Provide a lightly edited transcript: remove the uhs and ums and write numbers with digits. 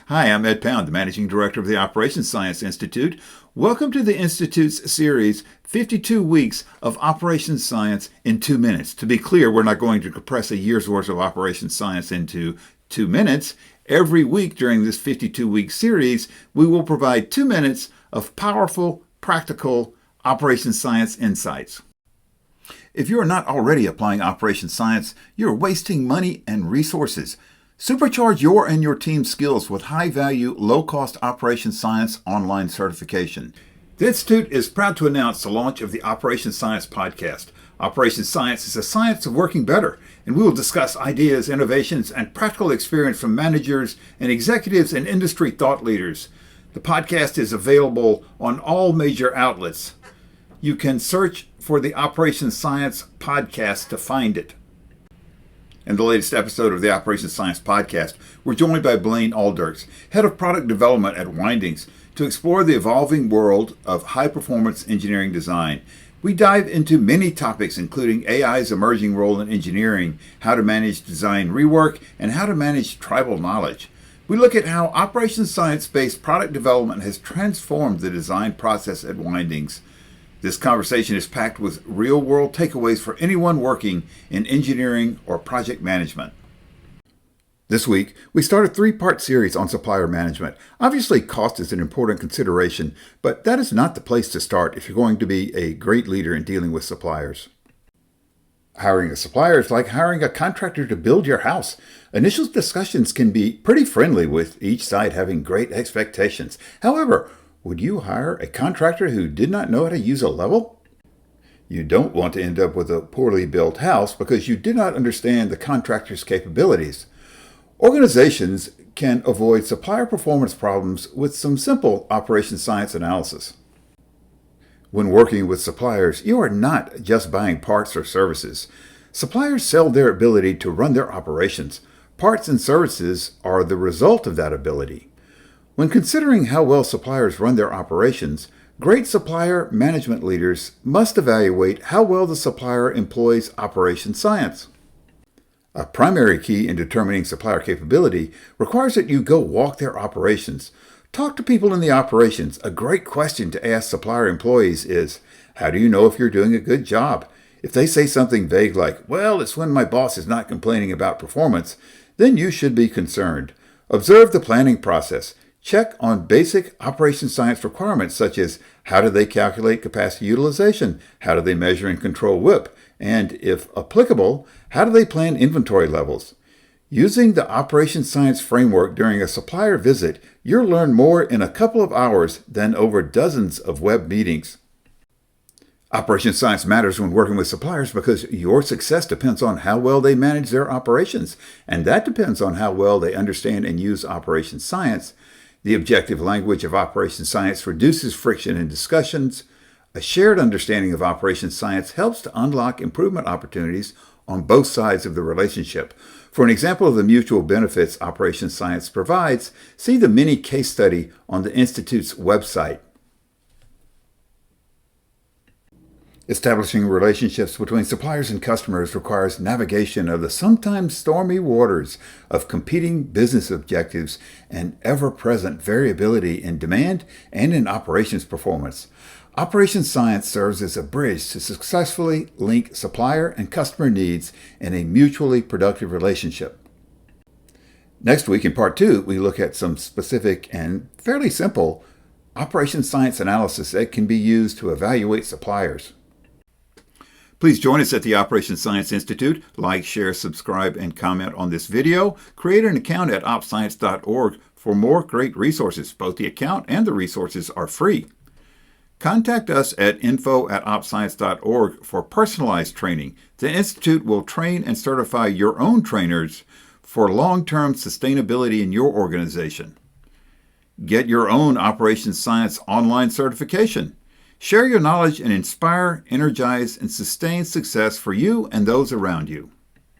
Hi, I'm Ed Pound, the Managing Director of the Operations Science Institute. Welcome to the Institute's series, 52 Weeks of Operations Science in 2 minutes. To be clear, we're not going to compress a year's worth of operations science into 2 minutes. Every week during this 52-week series, we will provide 2 minutes of powerful, practical operations science insights. If you are not already applying operations science, you're wasting money and resources. Supercharge your and your team's skills with high-value, low-cost operations science online certification. The Institute is proud to announce the launch of the Operations Science podcast. Operations Science is a science of working better, and we will discuss ideas, innovations, and practical experience from managers and executives and industry thought leaders. The podcast is available on all major outlets. You can search for the Operations Science podcast to find it. In the latest episode of the Operations Science podcast, we're joined by Blaine Alderks, Head of Product Development at Windings, to explore the evolving world of high-performance engineering design. We dive into many topics, including AI's emerging role in engineering, how to manage design rework, and how to manage tribal knowledge. We look at how operations science-based product development has transformed the design process at Windings. This conversation is packed with real-world takeaways for anyone working in engineering or project management. This week, we start a 3-part series on supplier management. Obviously, cost is an important consideration, but that is not the place to start if you're going to be a great leader in dealing with suppliers. Hiring a supplier is like hiring a contractor to build your house. Initial discussions can be pretty friendly, with each side having great expectations. However, would you hire a contractor who did not know how to use a level? You don't want to end up with a poorly built house because you did not understand the contractor's capabilities. Organizations can avoid supplier performance problems with some simple operations science analysis. When working with suppliers, you are not just buying parts or services. Suppliers sell their ability to run their operations. Parts and services are the result of that ability. When considering how well suppliers run their operations, great supplier management leaders must evaluate how well the supplier employs operations science. A primary key in determining supplier capability requires that you go walk their operations. Talk to people in the operations. A great question to ask supplier employees is, how do you know if you're doing a good job? If they say something vague like, well, it's when my boss is not complaining about performance, then you should be concerned. Observe the planning process. Check on basic operations science requirements such as how do they calculate capacity utilization, how do they measure and control WIP, and if applicable, how do they plan inventory levels. Using the operations science framework during a supplier visit, you'll learn more in a couple of hours than over dozens of web meetings. Operations science matters when working with suppliers because your success depends on how well they manage their operations, and that depends on how well they understand and use operations science. The objective language of operations science reduces friction in discussions. A shared understanding of operations science helps to unlock improvement opportunities on both sides of the relationship. For an example of the mutual benefits operations science provides, see the mini case study on the Institute's website. Establishing relationships between suppliers and customers requires navigation of the sometimes stormy waters of competing business objectives and ever-present variability in demand and in operations performance. Operations science serves as a bridge to successfully link supplier and customer needs in a mutually productive relationship. Next week, in part 2, we look at some specific and fairly simple operations science analysis that can be used to evaluate suppliers. Please join us at the Operations Science Institute. Like, share, subscribe, and comment on this video. Create an account at opscience.org for more great resources. Both the account and the resources are free. Contact us at info@opscience.org for personalized training. The Institute will train and certify your own trainers for long-term sustainability in your organization. Get your own operations science online certification. Share your knowledge and inspire, energize, and sustain success for you and those around you.